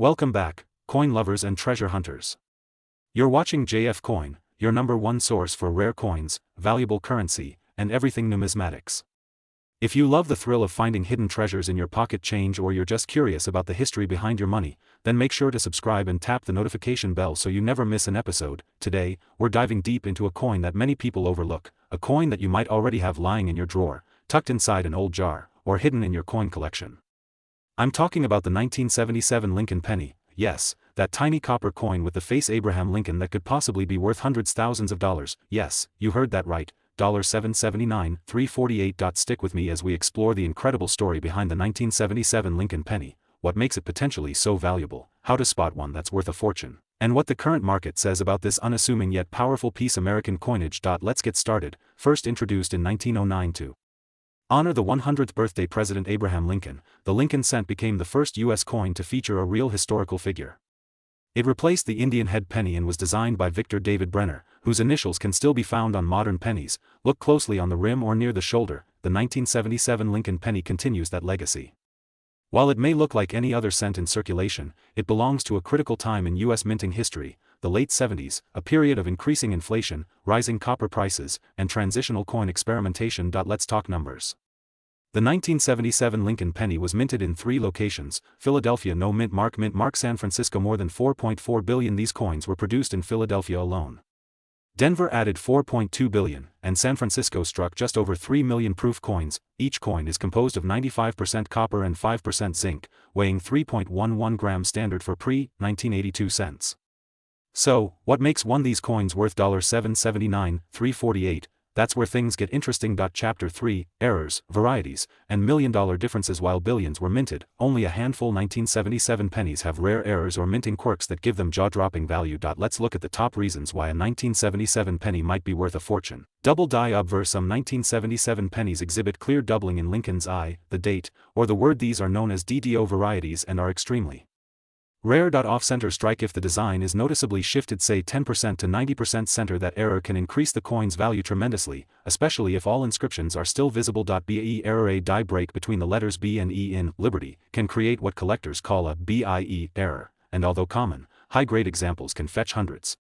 Welcome back, coin lovers and treasure hunters. You're watching JF Coin, your number one source for rare coins, valuable currency, and everything numismatics. If you love the thrill of finding hidden treasures in your pocket change or you're just curious about the history behind your money, then make sure to subscribe and tap the notification bell so you never miss an episode. Today, we're diving deep into a coin that many people overlook, a coin that you might already have lying in your drawer, tucked inside an old jar, or hidden in your coin collection. I'm talking about the 1977 Lincoln penny, yes, that tiny copper coin with the face Abraham Lincoln that could possibly be worth hundreds thousands of dollars. Yes, you heard that right, $779, $348. Stick with me as we explore the incredible story behind the 1977 Lincoln penny, what makes it potentially so valuable, how to spot one that's worth a fortune, and what the current market says about this unassuming yet powerful piece American coinage. Let's get started. First introduced in 1909 to honor the 100th birthday President Abraham Lincoln, the Lincoln cent became the first U.S. coin to feature a real historical figure. It replaced the Indian head penny and was designed by Victor David Brenner, whose initials can still be found on modern pennies. Look closely on the rim or near the shoulder. The 1977 Lincoln penny continues that legacy. While it may look like any other cent in circulation, it belongs to a critical time in U.S. minting history, the late 70s, a period of increasing inflation, rising copper prices, and transitional coin experimentation. Let's talk numbers. The 1977 Lincoln penny was minted in 3 locations: Philadelphia no mint mark, San Francisco more than 4.4 billion. These coins were produced in Philadelphia alone. Denver added 4.2 billion, and San Francisco struck just over 3 million proof coins. Each coin is composed of 95% copper and 5% zinc, weighing 3.11 grams, standard for pre-1982 cents. So, what makes one of these coins worth $779, $348? That's where things get interesting. Chapter 3, Errors, Varieties, and Million-Dollar Differences. While billions were minted, only a handful 1977 pennies have rare errors or minting quirks that give them jaw-dropping value. Let's look at the top reasons why a 1977 penny might be worth a fortune. Double die obverse. Some 1977 pennies exhibit clear doubling in Lincoln's eye, the date, or the word. These are known as DDO varieties and are extremely rare. Off-center strike. If the design is noticeably shifted, say 10% to 90% center, that error can increase the coin's value tremendously, especially if all inscriptions are still visible. BAE error. A die break between the letters B and E in Liberty can create what collectors call a BIE error, and although common, high-grade examples can fetch hundreds.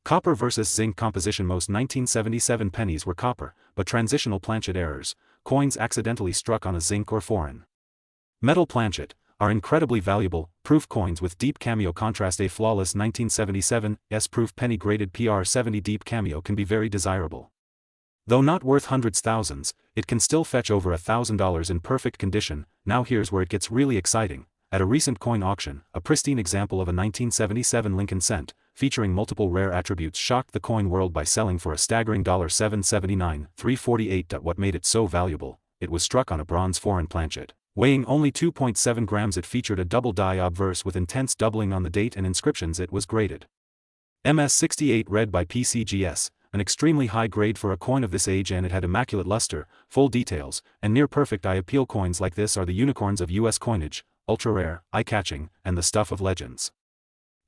Copper versus zinc composition. Most 1977 pennies were copper, but transitional planchet errors, coins accidentally struck on a zinc or foreign metal planchet, are incredibly valuable. Proof coins with deep cameo contrast. A flawless 1977 proof penny graded PR70 deep cameo can be very desirable. Though not worth hundreds thousands, it can still fetch over $1,000 in perfect condition. Now here's where it gets really exciting. At a recent coin auction, a pristine example of a 1977 Lincoln cent, featuring multiple rare attributes, shocked the coin world by selling for a staggering $779, $348. What made it so valuable? It was struck on a bronze foreign planchet, weighing only 2.7 grams. It featured a double die obverse with intense doubling on the date and inscriptions. It was graded MS68 red by PCGS, an extremely high grade for a coin of this age, and it had immaculate luster, full details, and near perfect eye appeal. Coins like this are the unicorns of US coinage, ultra rare, eye-catching, and the stuff of legends.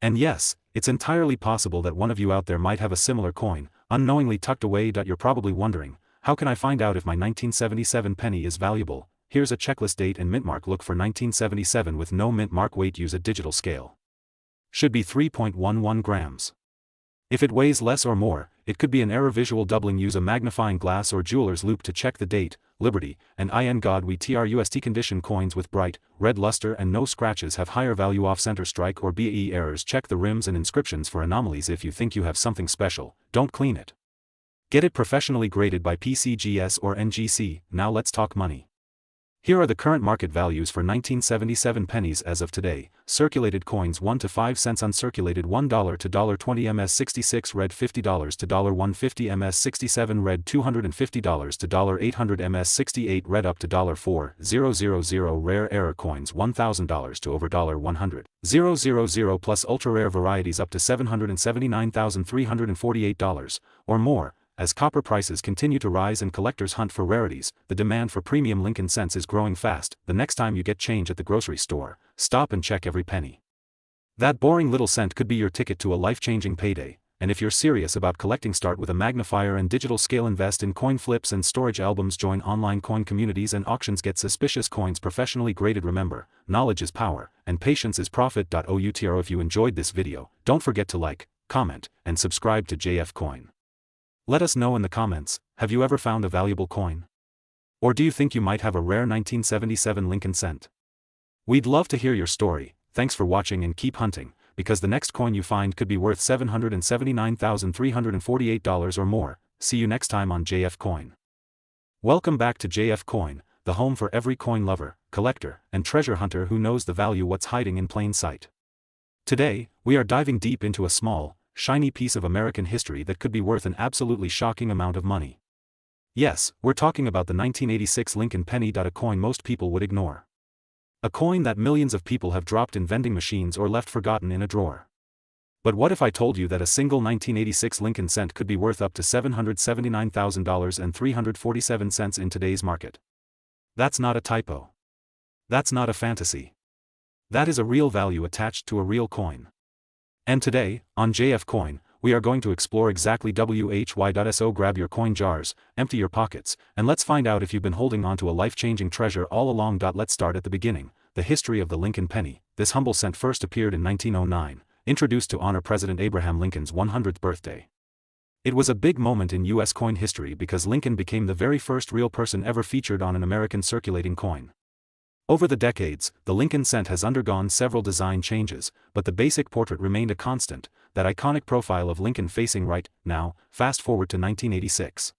And yes, it's entirely possible that one of you out there might have a similar coin, unknowingly tucked away. You're probably wondering, how can I find out if my 1977 penny is valuable? Here's a checklist: date and mint mark. Look for 1977 with no mint mark. Weight. Use a digital scale. Should be 3.11 grams. If it weighs less or more, it could be an error. Visual doubling. Use a magnifying glass or jeweler's loupe to check the date, Liberty, and IN God we TRUST condition. Coins with bright, red luster and no scratches have higher value. Off-center strike or BE errors. Check the rims and inscriptions for anomalies. If you think you have something special, don't clean it. Get it professionally graded by PCGS or NGC. Now let's talk money. Here are the current market values for 1977 pennies as of today. Circulated coins 1 to 5 cents, uncirculated $1 to $1.20, MS66 red, $50 to $1.50, MS67 red, $250 to $800, MS68 red up to $4,000, rare error coins $1,000 to over $100,000 plus ultra rare varieties up to $779,348 or more. As copper prices continue to rise and collectors hunt for rarities, the demand for premium Lincoln cents is growing fast. The next time you get change at the grocery store, stop and check every penny. That boring little cent could be your ticket to a life-changing payday. and if you're serious about collecting, start with a magnifier and digital scale. Invest in coin flips and storage albums. Join online coin communities and auctions. Get suspicious coins professionally graded. Remember, knowledge is power, and patience is profit. OUTRO. If you enjoyed this video, don't forget to like, comment, and subscribe to JF Coin. Let us know in the comments, have you ever found a valuable coin? Or do you think you might have a rare 1977 Lincoln cent? We'd love to hear your story. Thanks for watching and keep hunting, because the next coin you find could be worth $779,348 or more. See you next time on JF Coin. Welcome back to JF Coin, the home for every coin lover, collector, and treasure hunter who knows the value what's hiding in plain sight. Today, we are diving deep into a small, shiny piece of American history that could be worth an absolutely shocking amount of money. Yes, we're talking about the 1986 Lincoln penny. A coin most people would ignore. A coin that millions of people have dropped in vending machines or left forgotten in a drawer. But what if I told you that a single 1986 Lincoln cent could be worth up to $779,347 in today's market? That's not a typo. That's not a fantasy. That is a real value attached to a real coin. And today, on JF Coin, we are going to explore exactly why. Grab your coin jars, empty your pockets, and let's find out if you've been holding on to a life-changing treasure all along. Let's start at the beginning, the history of the Lincoln penny. This humble cent first appeared in 1909, introduced to honor President Abraham Lincoln's 100th birthday. It was a big moment in U.S. coin history because Lincoln became the very first real person ever featured on an American circulating coin. Over the decades, the Lincoln cent has undergone several design changes, but the basic portrait remained a constant, that iconic profile of Lincoln facing right. Now, fast forward to 1986.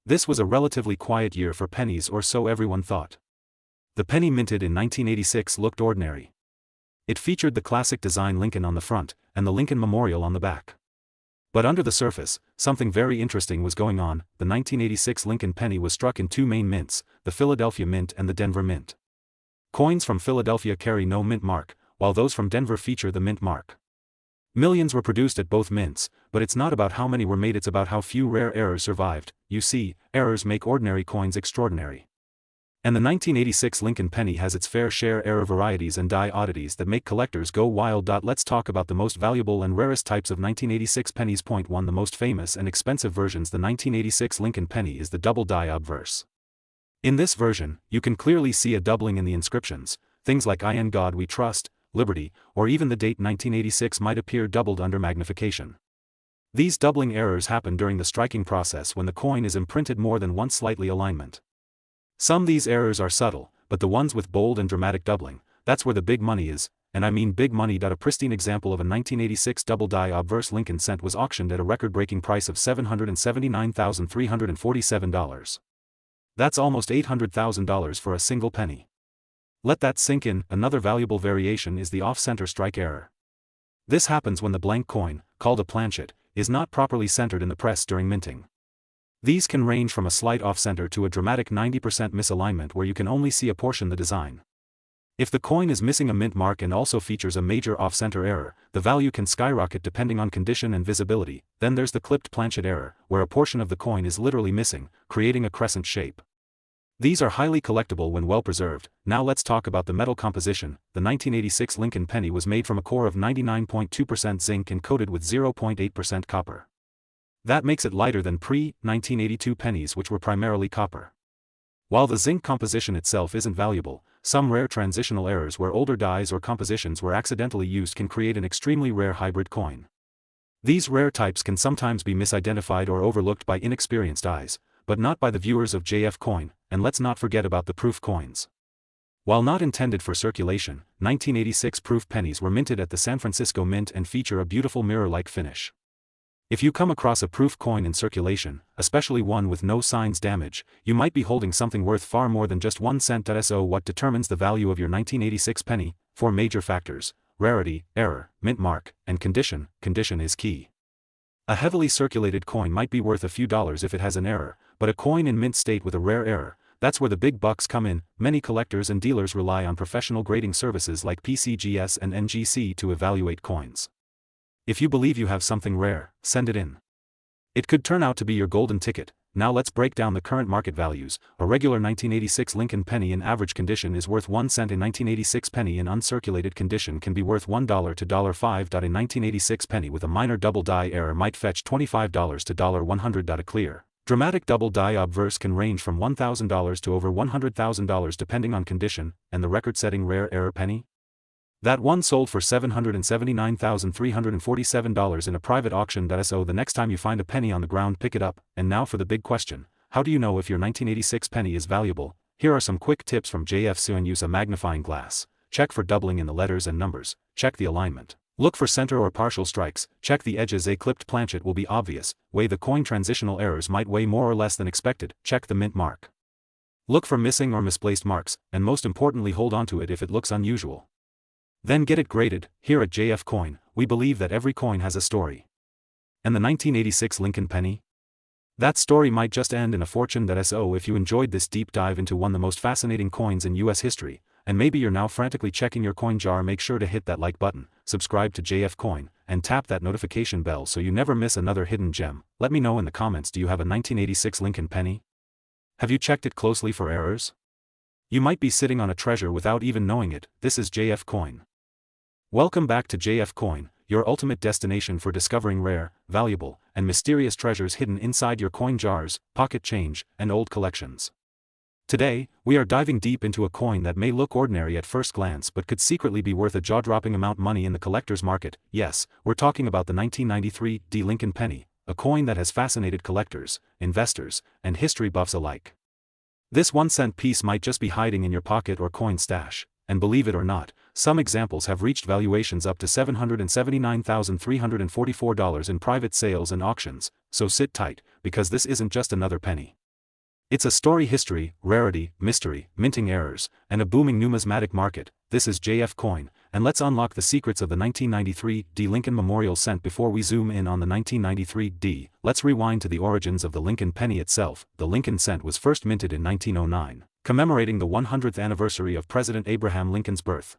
This was a relatively quiet year for pennies, or so everyone thought. The penny minted in 1986 looked ordinary. It featured the classic design Lincoln on the front, and the Lincoln Memorial on the back. But under the surface, something very interesting was going on. The 1986 Lincoln penny was struck in two main mints, the Philadelphia Mint and the Denver Mint. Coins from Philadelphia carry no mint mark, while those from Denver feature the mint mark. Millions were produced at both mints, but it's not about how many were made, it's about how few rare errors survived. You see, errors make ordinary coins extraordinary. And the 1986 Lincoln penny has its fair share error varieties and die oddities that make collectors go wild. Let's talk about the most valuable and rarest types of 1986 pennies. Point 1. The most famous and expensive versions. The 1986 Lincoln penny is the double die obverse. In this version, you can clearly see a doubling in the inscriptions. Things like "I in God we trust," "Liberty," or even the date 1986 might appear doubled under magnification. These doubling errors happen during the striking process when the coin is imprinted more than once. Slightly alignment. Some these errors are subtle, but the ones with bold and dramatic doubling, that's where the big money is, and I mean big money. A pristine example of a 1986 double die obverse Lincoln cent was auctioned at a record-breaking price of $779,347. That's almost $800,000 for a single penny. Let that sink in. Another valuable variation is the off-center strike error. This happens when the blank coin, called a planchet, is not properly centered in the press during minting. These can range from a slight off-center to a dramatic 90% misalignment where you can only see a portion the design. If the coin is missing a mint mark and also features a major off-center error, the value can skyrocket depending on condition and visibility. Then there's the clipped planchet error, where a portion of the coin is literally missing, creating a crescent shape. These are highly collectible when well preserved. Now let's talk about the metal composition. The 1986 Lincoln penny was made from a core of 99.2% zinc and coated with 0.8% copper. That makes it lighter than pre-1982 pennies, which were primarily copper. While the zinc composition itself isn't valuable, some rare transitional errors where older dyes or compositions were accidentally used can create an extremely rare hybrid coin. These rare types can sometimes be misidentified or overlooked by inexperienced eyes, but not by the viewers of JF Coin. And let's not forget about the proof coins. While not intended for circulation, 1986 proof pennies were minted at the San Francisco Mint and feature a beautiful mirror-like finish. If you come across a proof coin in circulation, especially one with no signs damage, you might be holding something worth far more than just 1 cent. So what determines the value of your 1986 penny? 4 major factors: rarity, error, mint mark, and condition. Condition is key. A heavily circulated coin might be worth a few dollars if it has an error, but a coin in mint state with a rare error, that's where the big bucks come in. Many collectors and dealers rely on professional grading services like PCGS and NGC to evaluate coins. If you believe you have something rare, send it in. It could turn out to be your golden ticket, Now let's break down the current market values. A regular 1986 Lincoln penny in average condition is worth 1 cent. A 1986 penny in uncirculated condition can be worth $1 to $5. A 1986 penny with a minor double die error might fetch $25 to $100. A clear, dramatic double die obverse can range from $1,000 to over $100,000 depending on condition. And the record-setting rare error penny? That one sold for $779,347 in a private auction. So the next time you find a penny on the ground, pick it up. And now for the big question: how do you know if your 1986 penny is valuable? Here are some quick tips from JF Soon. Use a magnifying glass. Check for doubling in the letters and numbers. Check the alignment. Look for center or partial strikes. Check the edges. A clipped planchet will be obvious. Weigh the coin. Transitional errors might weigh more or less than expected. Check the mint mark. Look for missing or misplaced marks, and most importantly, hold on to it if it looks unusual. Then get it graded. Here at JF Coin, we believe that every coin has a story. And the 1986 Lincoln penny? That story might just end in a fortune. So if you enjoyed this deep dive into one of the most fascinating coins in US history, and maybe you're now frantically checking your coin jar, make sure to hit that like button, subscribe to JF Coin, and tap that notification bell so you never miss another hidden gem. Let me know in the comments, do you have a 1986 Lincoln penny? Have you checked it closely for errors? You might be sitting on a treasure without even knowing it. This is JF Coin. Welcome back to JF Coin, your ultimate destination for discovering rare, valuable, and mysterious treasures hidden inside your coin jars, pocket change, and old collections. Today, we are diving deep into a coin that may look ordinary at first glance but could secretly be worth a jaw-dropping amount of money in the collector's market. Yes, we're talking about the 1993 Lincoln penny, a coin that has fascinated collectors, investors, and history buffs alike. This 1-cent piece might just be hiding in your pocket or coin stash. And believe it or not, some examples have reached valuations up to $779,344 in private sales and auctions, so sit tight, because this isn't just another penny. It's a story: history, rarity, mystery, minting errors, and a booming numismatic market. This is JF Coin, and let's unlock the secrets of the 1993 Lincoln Memorial Cent. Before we zoom in on the 1993 let's rewind to the origins of the Lincoln penny itself. The Lincoln cent was first minted in 1909. Commemorating the 100th anniversary of President Abraham Lincoln's birth.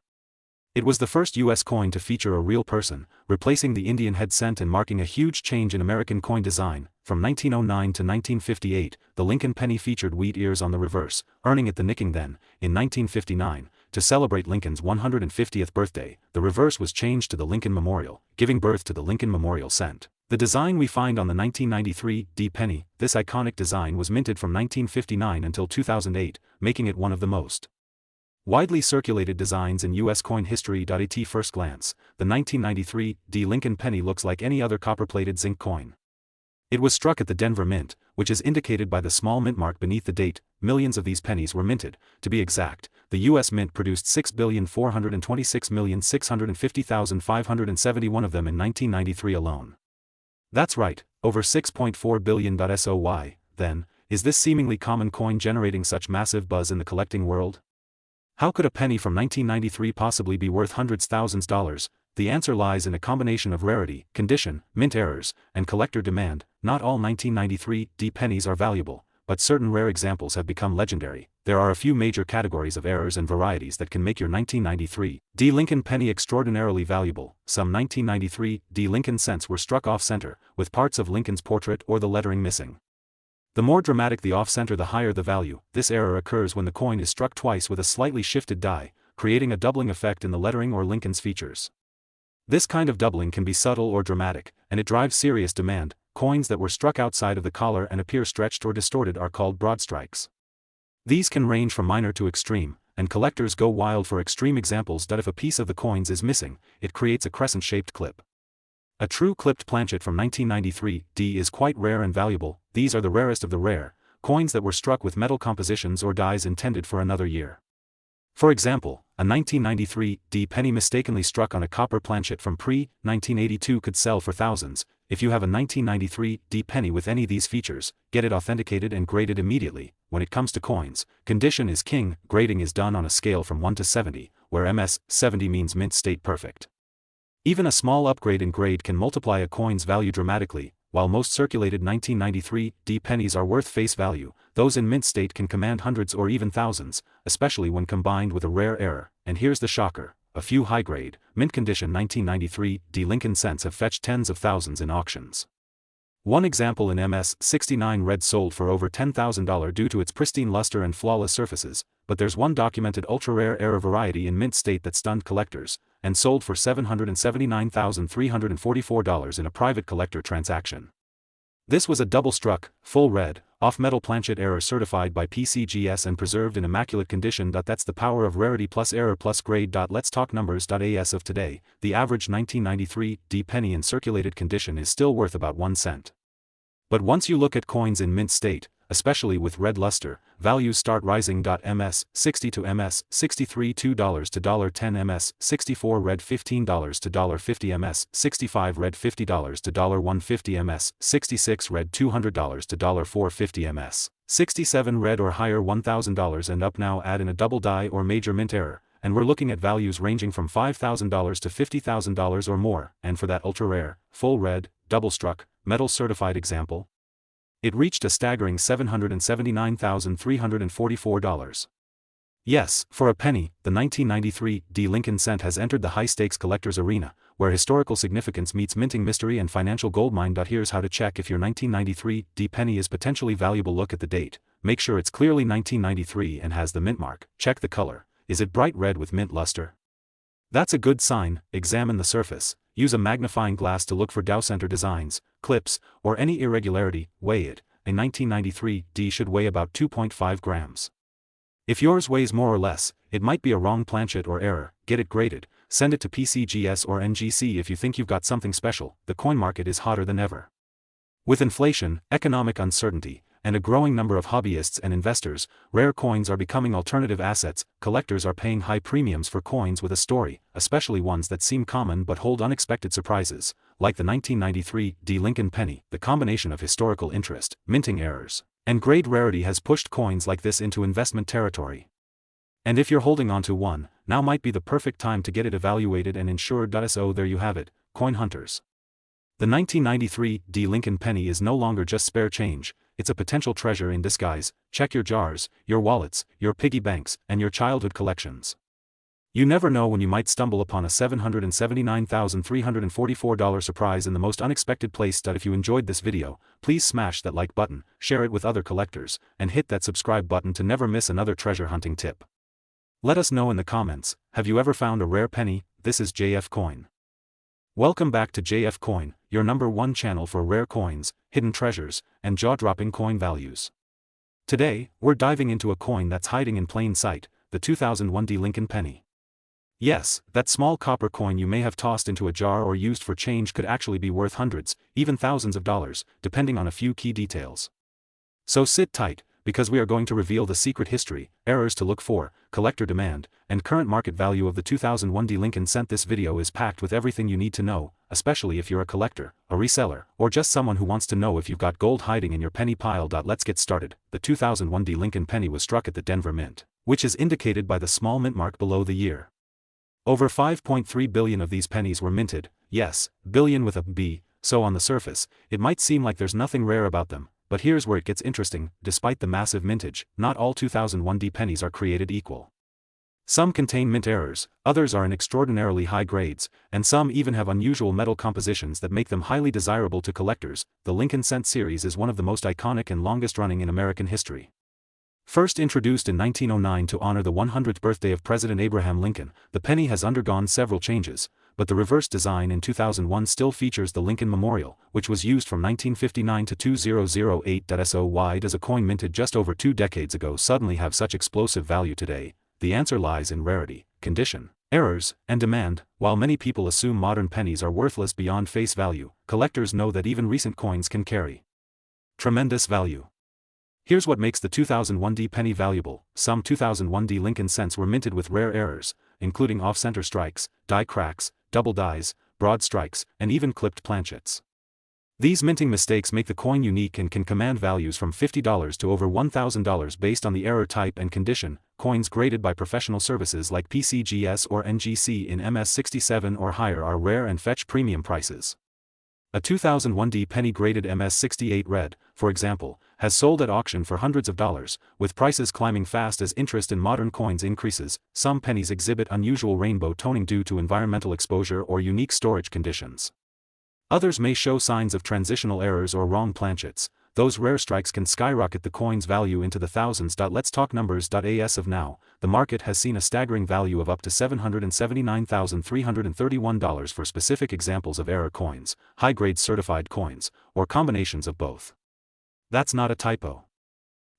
It was the first U.S. coin to feature a real person, replacing the Indian head cent and marking a huge change in American coin design. From 1909 to 1958, the Lincoln penny featured wheat ears on the reverse, earning it the nickname. Then, in 1959, to celebrate Lincoln's 150th birthday, the reverse was changed to the Lincoln Memorial, giving birth to the Lincoln Memorial Cent. The design we find on the 1993 penny, this iconic design was minted from 1959 until 2008, making it one of the most widely circulated designs in U.S. coin history. At first glance, the 1993 Lincoln penny looks like any other copper-plated zinc coin. It was struck at the Denver Mint, which is indicated by the small mint mark beneath the date. Millions of these pennies were minted. To be exact, the U.S. Mint produced 6,426,650,571 of them in 1993 alone. That's right, over 6.4 billion. So why, then, is this seemingly common coin generating such massive buzz in the collecting world? How could a penny from 1993 possibly be worth hundreds of thousands of dollars? The answer lies in a combination of rarity, condition, mint errors, and collector demand. Not all 1993 pennies are valuable, but certain rare examples have become legendary. There are a few major categories of errors and varieties that can make your 1993 Lincoln penny extraordinarily valuable. Some 1993 Lincoln cents were struck off-center, with parts of Lincoln's portrait or the lettering missing. The more dramatic the off-center, the higher the value. This error occurs when the coin is struck twice with a slightly shifted die, creating a doubling effect in the lettering or Lincoln's features. This kind of doubling can be subtle or dramatic, and it drives serious demand. Coins that were struck outside of the collar and appear stretched or distorted are called broad strikes. These can range from minor to extreme, and collectors go wild for extreme examples. If a piece of the coins is missing, it creates a crescent-shaped clip. A true clipped planchet from 1993 is quite rare and valuable. These are the rarest of the rare coins that were struck with metal compositions or dies intended for another year. For example, a 1993 penny mistakenly struck on a copper planchet from pre-1982 could sell for thousands. If you have a 1993 penny with any of these features, get it authenticated and graded immediately. When it comes to coins, condition is king. Grading is done on a scale from 1 to 70, where MS 70 means mint state perfect. Even a small upgrade in grade can multiply a coin's value dramatically. While most circulated 1993 pennies are worth face value, those in mint state can command hundreds or even thousands, especially when combined with a rare error. And here's the shocker: a few high-grade, mint condition 1993 Lincoln cents have fetched tens of thousands in auctions. One example in MS69 red sold for over $10,000 due to its pristine luster and flawless surfaces, but there's one documented ultra-rare error variety in mint state that stunned collectors, and sold for $779,344 in a private collector transaction. This was a double-struck, full red, off-metal planchet error certified by PCGS and preserved in immaculate condition. That's the power of rarity plus error plus grade. Let's talk numbers. As of today, the average 1993 D penny in circulated condition is still worth about 1 cent. But once you look at coins in mint state, especially with red luster, values start rising. MS60 to MS63 $2 to $10, MS64 red $15 to $50, MS65 red $50 to $150, MS66 red $200 to $450, MS67 red or higher $1,000 and up. Now add in a double die or major mint error, and we're looking at values ranging from $5,000 to $50,000 or more. And for that ultra-rare, full red, double-struck, metal certified example, it reached a staggering $779,344. Yes, for a penny, the 1993 D Lincoln cent has entered the high-stakes collector's arena, where historical significance meets minting mystery and financial goldmine. Here's how to check if your 1993 D penny is potentially valuable. Look at the date, make sure it's clearly 1993 and has the mint mark. Check the color, is it bright red with mint luster? That's a good sign. Examine the surface, use a magnifying glass to look for Dow center designs, clips, or any irregularity. Weigh it. A 1993 D should weigh about 2.5 grams. If yours weighs more or less, it might be a wrong planchet or error. Get it graded, send it to PCGS or NGC if you think you've got something special. The coin market is hotter than ever. With inflation, economic uncertainty, and a growing number of hobbyists and investors, rare coins are becoming alternative assets. Collectors are paying high premiums for coins with a story, especially ones that seem common but hold unexpected surprises, like the 1993 D Lincoln penny. The combination of historical interest, minting errors, and grade rarity has pushed coins like this into investment territory. And if you're holding onto one, now might be the perfect time to get it evaluated and insured. So there you have it, coin hunters. The 1993 D Lincoln penny is no longer just spare change, it's a potential treasure in disguise. Check your jars, your wallets, your piggy banks, and your childhood collections. You never know when you might stumble upon a $779,344 surprise in the most unexpected place. If you enjoyed this video, please smash that like button, share it with other collectors, and hit that subscribe button to never miss another treasure hunting tip. Let us know in the comments, have you ever found a rare penny? This is JF Coin. Welcome back to JF Coin, your #1 channel for rare coins, hidden treasures, and jaw-dropping coin values. Today, we're diving into a coin that's hiding in plain sight, the 2001 D Lincoln penny. Yes, that small copper coin you may have tossed into a jar or used for change could actually be worth hundreds, even thousands of dollars, depending on a few key details. So sit tight, because we are going to reveal the secret history, errors to look for, collector demand, and current market value of the 2001 D Lincoln cent. This video is packed with everything you need to know, especially if you're a collector, a reseller, or just someone who wants to know if you've got gold hiding in your penny pile. Let's get started. The 2001 D Lincoln penny was struck at the Denver Mint, which is indicated by the small mint mark below the year. Over 5.3 billion of these pennies were minted, yes, billion with a B, so on the surface, it might seem like there's nothing rare about them. But here's where it gets interesting. Despite the massive mintage, not all 2001 D pennies are created equal. Some contain mint errors, others are in extraordinarily high grades, and some even have unusual metal compositions that make them highly desirable to collectors. The Lincoln cent series is one of the most iconic and longest-running in American history. First introduced in 1909 to honor the 100th birthday of President Abraham Lincoln, the penny has undergone several changes, but the reverse design in 2001 still features the Lincoln Memorial, which was used from 1959 to 2008. So why does a coin minted just over 2 decades ago suddenly have such explosive value today? The answer lies in rarity, condition, errors, and demand. While many people assume modern pennies are worthless beyond face value, collectors know that even recent coins can carry tremendous value. Here's what makes the 2001 D penny valuable. Some 2001 D Lincoln cents were minted with rare errors, including off-center strikes, die cracks, double dies, broad strikes, and even clipped planchets. These minting mistakes make the coin unique and can command values from $50 to over $1,000 based on the error type and condition. Coins graded by professional services like PCGS or NGC in MS67 or higher are rare and fetch premium prices. A 2001 D penny graded MS68 red, for example, has sold at auction for hundreds of dollars, with prices climbing fast as interest in modern coins increases. Some pennies exhibit unusual rainbow toning due to environmental exposure or unique storage conditions. Others may show signs of transitional errors or wrong planchets. Those rare strikes can skyrocket the coin's value into the thousands. Let's talk numbers. As of now, the market has seen a staggering value of up to $779,331 for specific examples of error coins, high-grade certified coins, or combinations of both. That's not a typo.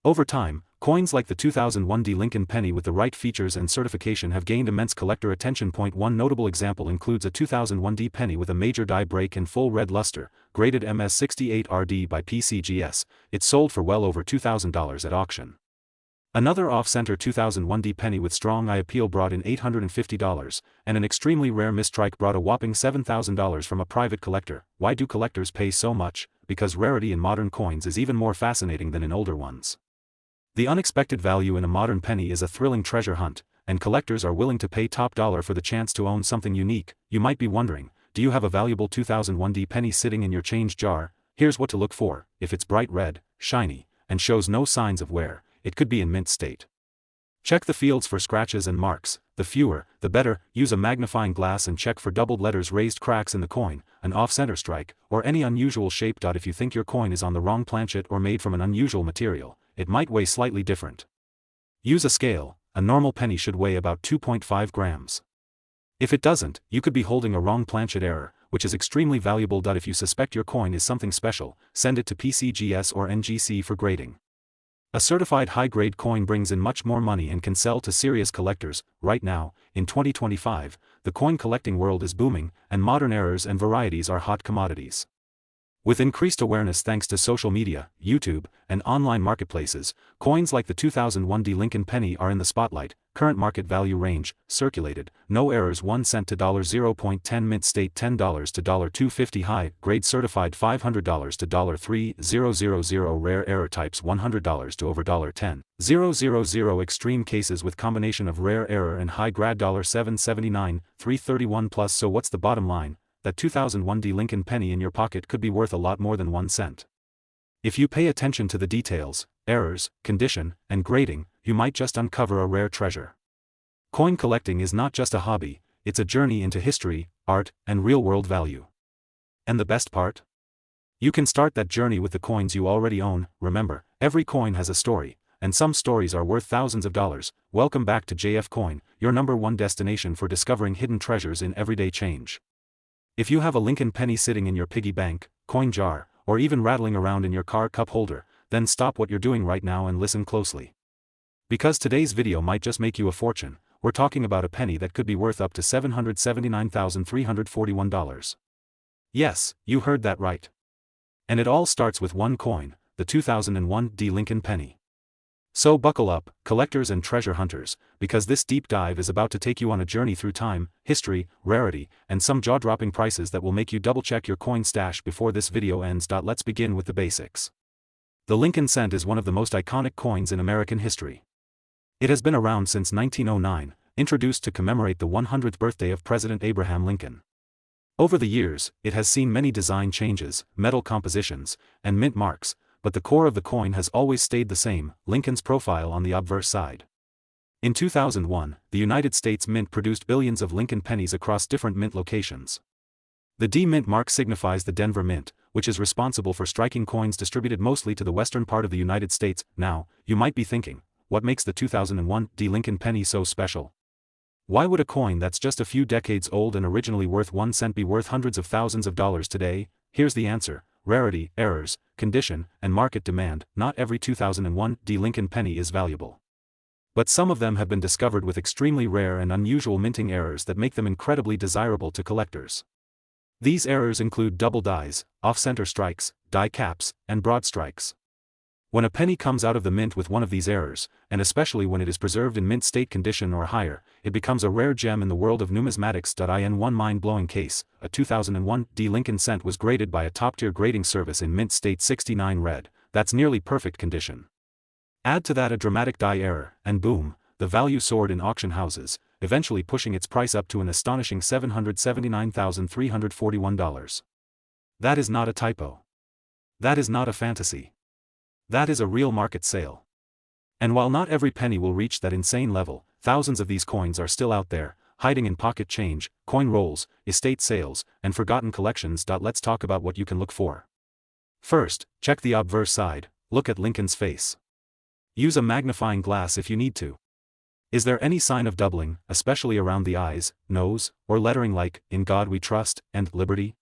Over time, coins like the 2001 D. Lincoln penny with the right features and certification have gained immense collector attention. One notable example includes a 2001 D penny with a major die break and full red luster, graded MS68RD by PCGS. It sold for well over $2,000 at auction. Another off-center 2001 D penny with strong eye appeal brought in $850, and an extremely rare mistrike brought a whopping $7,000 from a private collector. Why do collectors pay so much? Because rarity in modern coins is even more fascinating than in older ones. The unexpected value in a modern penny is a thrilling treasure hunt, and collectors are willing to pay top dollar for the chance to own something unique. You might be wondering, do you have a valuable 2001 D penny sitting in your change jar? Here's what to look for. If it's bright red, shiny, and shows no signs of wear, it could be in mint state. Check the fields for scratches and marks. The fewer, the better. Use a magnifying glass and check for doubled letters, raised cracks in the coin, an off-center strike, or any unusual shape. If you think your coin is on the wrong planchet or made from an unusual material, it might weigh slightly different. Use a scale. A normal penny should weigh about 2.5 grams. If it doesn't, you could be holding a wrong planchet error, which is extremely valuable. If you suspect your coin is something special, send it to PCGS or NGC for grading. A certified high-grade coin brings in much more money and can sell to serious collectors. Right now, in 2025, the coin collecting world is booming, and modern errors and varieties are hot commodities. With increased awareness thanks to social media, YouTube, and online marketplaces, coins like the 2001 D. Lincoln penny are in the spotlight. Current market value range, circulated, no errors 1 cent to $0.10 mint state $10 to $2.50 high, grade certified $500 to $3,000 rare error types $100 to over $10,000 extreme cases with combination of rare error and high grade $779, $331 plus. So what's the bottom line? That 2001 D. Lincoln penny in your pocket could be worth a lot more than 1 cent. If you pay attention to the details, errors, condition, and grading, you might just uncover a rare treasure. Coin collecting is not just a hobby, it's a journey into history, art, and real-world value. And the best part? You can start that journey with the coins you already own. Remember, every coin has a story, and some stories are worth thousands of dollars. Welcome back to JF Coin, your #1 destination for discovering hidden treasures in everyday change. If you have a Lincoln penny sitting in your piggy bank, coin jar, or even rattling around in your car cup holder, then stop what you're doing right now and listen closely. Because today's video might just make you a fortune. We're talking about a penny that could be worth up to $779,341. Yes, you heard that right. And it all starts with one coin, the 2001 D. Lincoln penny. So buckle up, collectors and treasure hunters, because this deep dive is about to take you on a journey through time, history, rarity, and some jaw-dropping prices that will make you double-check your coin stash before this video ends. Let's begin with the basics. The Lincoln cent is one of the most iconic coins in American history. It has been around since 1909, introduced to commemorate the 100th birthday of President Abraham Lincoln. Over the years, it has seen many design changes, metal compositions, and mint marks, but the core of the coin has always stayed the same: Lincoln's profile on the obverse side. In 2001, the United States Mint produced billions of Lincoln pennies across different mint locations. The D Mint mark signifies the Denver Mint, which is responsible for striking coins distributed mostly to the western part of the United States. Now, you might be thinking, what makes the 2001 D Lincoln penny so special? Why would a coin that's just a few decades old and originally worth 1 cent be worth hundreds of thousands of dollars today? Here's the answer: rarity, errors, condition, and market demand. Not every 2001 D Lincoln penny is valuable. But some of them have been discovered with extremely rare and unusual minting errors that make them incredibly desirable to collectors. These errors include double dies, off-center strikes, die caps, and broad strikes. When a penny comes out of the mint with one of these errors, and especially when it is preserved in mint state condition or higher, it becomes a rare gem in the world of numismatics. In one mind-blowing case, a 2001 D Lincoln cent was graded by a top-tier grading service in mint state 69 red. That's nearly perfect condition. Add to that a dramatic die error, and boom, the value soared in auction houses, eventually pushing its price up to an astonishing $779,341. That is not a typo. That is not a fantasy. That is a real market sale. And while not every penny will reach that insane level, thousands of these coins are still out there, hiding in pocket change, coin rolls, estate sales, and forgotten collections. Let's talk about what you can look for. First, check the obverse side. Look at Lincoln's face. Use a magnifying glass if you need to. Is there any sign of doubling, especially around the eyes, nose, or lettering like, "In God We Trust," and "Liberty"?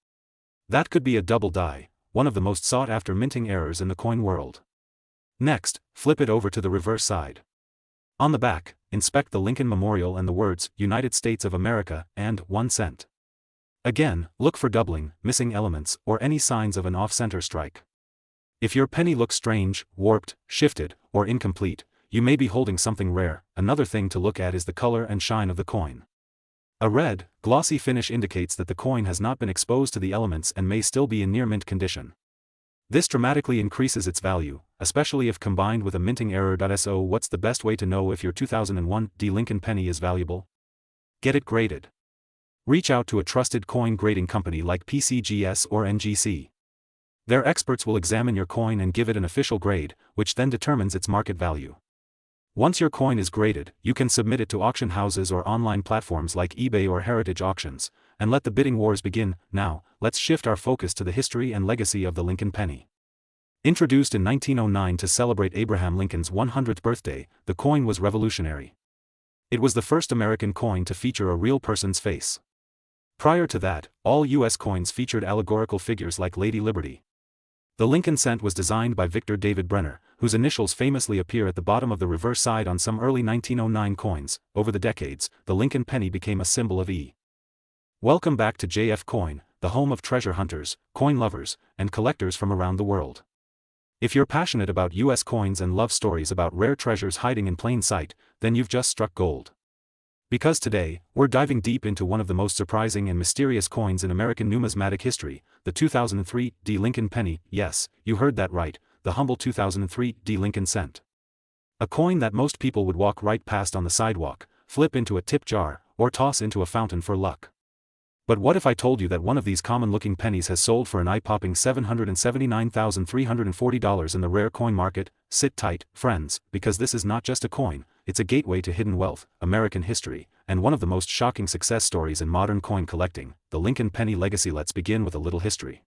That could be a double die, one of the most sought-after minting errors in the coin world. Next, flip it over to the reverse side. On the back, inspect the Lincoln Memorial and the words, "United States of America," and 1 cent. Again, look for doubling, missing elements, or any signs of an off-center strike. If your penny looks strange, warped, shifted, or incomplete, you may be holding something rare. Another thing to look at is the color and shine of the coin. A red, glossy finish indicates that the coin has not been exposed to the elements and may still be in near mint condition. This dramatically increases its value, especially if combined with a minting error. So what's the best way to know if your 2001 D Lincoln penny is valuable? Get it graded. Reach out to a trusted coin grading company like PCGS or NGC. Their experts will examine your coin and give it an official grade, which then determines its market value. Once your coin is graded, you can submit it to auction houses or online platforms like eBay or Heritage Auctions, and let the bidding wars begin. Now, let's shift our focus to the history and legacy of the Lincoln penny. Introduced in 1909 to celebrate Abraham Lincoln's 100th birthday, the coin was revolutionary. It was the first American coin to feature a real person's face. Prior to that, all U.S. coins featured allegorical figures like Lady Liberty. The Lincoln cent was designed by Victor David Brenner, whose initials famously appear at the bottom of the reverse side on some early 1909 coins. Over the decades, the Lincoln penny became a symbol of E. Welcome back to JF Coin, the home of treasure hunters, coin lovers, and collectors from around the world. If you're passionate about U.S. coins and love stories about rare treasures hiding in plain sight, then you've just struck gold. Because today, we're diving deep into one of the most surprising and mysterious coins in American numismatic history, the 2003 D Lincoln penny. Yes, you heard that right, the humble 2003 D Lincoln cent. A coin that most people would walk right past on the sidewalk, flip into a tip jar, or toss into a fountain for luck. But what if I told you that one of these common-looking pennies has sold for an eye-popping $779,340 in the rare coin market? Sit tight, friends, because this is not just a coin, it's a gateway to hidden wealth, American history, and one of the most shocking success stories in modern coin collecting, the Lincoln penny legacy. Let's begin with a little history.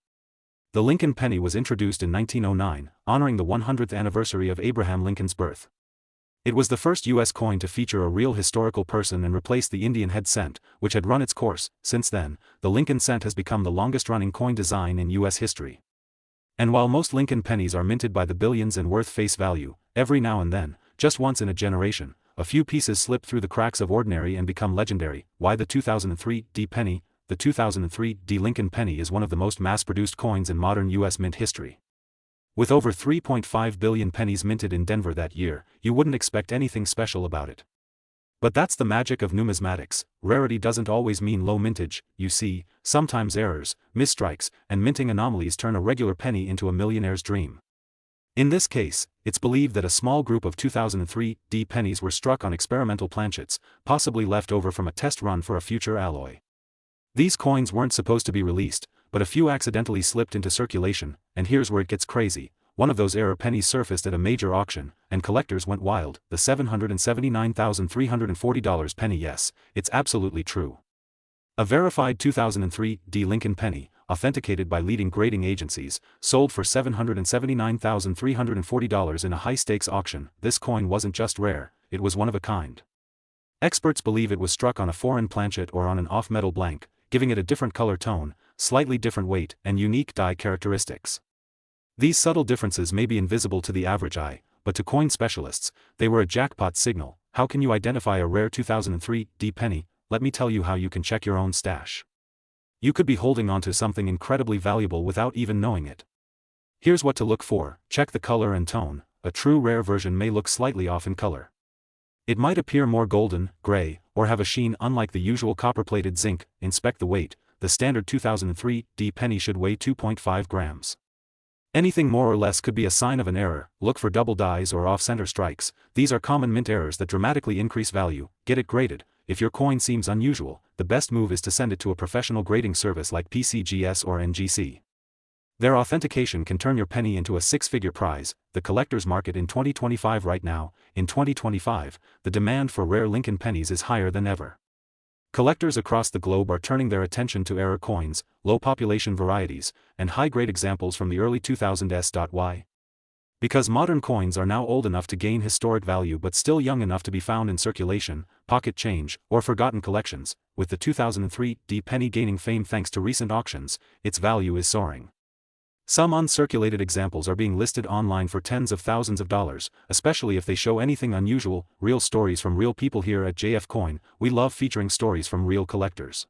The Lincoln penny was introduced in 1909, honoring the 100th anniversary of Abraham Lincoln's birth. It was the first U.S. coin to feature a real historical person and replace the Indian head cent, which had run its course. Since then, the Lincoln cent has become the longest-running coin design in U.S. history. And while most Lincoln pennies are minted by the billions and worth face value, every now and then, just once in a generation, a few pieces slip through the cracks of ordinary and become legendary. Why the 2003 D penny? The 2003 D Lincoln penny is one of the most mass-produced coins in modern U.S. mint history. With over 3.5 billion pennies minted in Denver that year, you wouldn't expect anything special about it. But that's the magic of numismatics. Rarity doesn't always mean low mintage. You see, sometimes errors, misstrikes, and minting anomalies turn a regular penny into a millionaire's dream. In this case, it's believed that a small group of 2003 D pennies were struck on experimental planchets, possibly left over from a test run for a future alloy. These coins weren't supposed to be released, but a few accidentally slipped into circulation, and here's where it gets crazy. One of those error pennies surfaced at a major auction, and collectors went wild. The $779,340 penny. Yes, it's absolutely true. A verified 2003 D Lincoln penny, authenticated by leading grading agencies, sold for $779,340 in a high-stakes auction. This coin wasn't just rare, it was one of a kind. Experts believe it was struck on a foreign planchet or on an off-metal blank, giving it a different color tone, slightly different weight, and unique die characteristics. These subtle differences may be invisible to the average eye, but to coin specialists, they were a jackpot signal. How can you identify a rare 2003 D penny? Let me tell you how you can check your own stash. You could be holding onto something incredibly valuable without even knowing it. Here's what to look for. Check the color and tone. A true rare version may look slightly off in color. It might appear more golden, gray, or have a sheen unlike the usual copper-plated zinc. Inspect the weight. The standard 2003 D penny should weigh 2.5 grams. Anything more or less could be a sign of an error. Look for double dies or off-center strikes. These are common mint errors that dramatically increase value. Get it graded. If your coin seems unusual, the best move is to send it to a professional grading service like PCGS or NGC. Their authentication can turn your penny into a six-figure prize. The collector's market in 2025. Right now, in 2025, the demand for rare Lincoln pennies is higher than ever. Collectors across the globe are turning their attention to rare coins, low population varieties, and high-grade examples from the early 2000s. Why? Because modern coins are now old enough to gain historic value but still young enough to be found in circulation, pocket change, or forgotten collections. With the 2003 penny gaining fame thanks to recent auctions, its value is soaring. Some uncirculated examples are being listed online for tens of thousands of dollars, especially if they show anything unusual. Real stories from real people. Here at JF Coin, we love featuring stories from real collectors.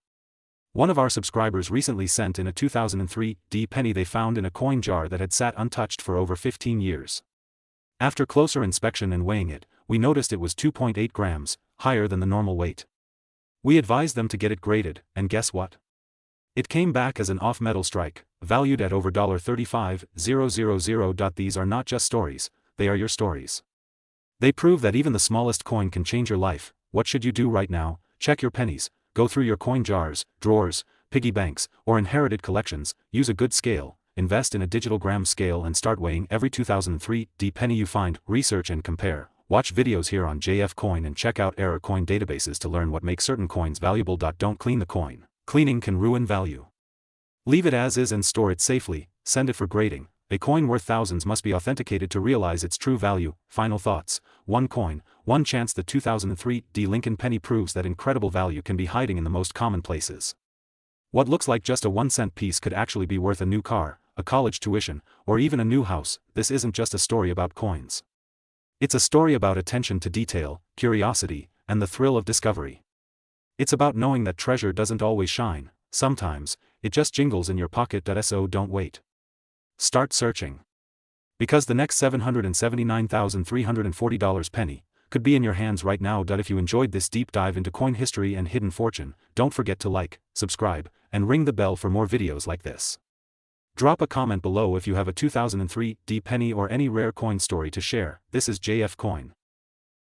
One of our subscribers recently sent in a 2003 penny they found in a coin jar that had sat untouched for over 15 years. After closer inspection and weighing it, we noticed it was 2.8 grams, higher than the normal weight. We advised them to get it graded, and guess what? It came back as an off-metal strike, valued at over $35,000. These are not just stories, they are your stories. They prove that even the smallest coin can change your life. What should you do right now? Check your pennies. Go through your coin jars, drawers, piggy banks, or inherited collections, use a good scale, invest in a digital gram scale and start weighing every 2003 penny you find. Research and compare. Watch videos here on JF Coin and check out error coin databases to learn what makes certain coins valuable. Don't clean the coin. Cleaning can ruin value. Leave it as is and store it safely. Send it for grading. A coin worth thousands must be authenticated to realize its true value. Final thoughts. One coin, one chance. The 2003 Lincoln penny proves that incredible value can be hiding in the most common places. What looks like just a 1-cent piece could actually be worth a new car, a college tuition, or even a new house. This isn't just a story about coins. It's a story about attention to detail, curiosity, and the thrill of discovery. It's about knowing that treasure doesn't always shine. Sometimes, it just jingles in your pocket. So don't wait. Start searching. Because the next $779,340 penny could be in your hands right now. If you enjoyed this deep dive into coin history and hidden fortune, don't forget to like, subscribe, and ring the bell for more videos like this. Drop a comment below if you have a 2003 penny or any rare coin story to share. This is JF Coin.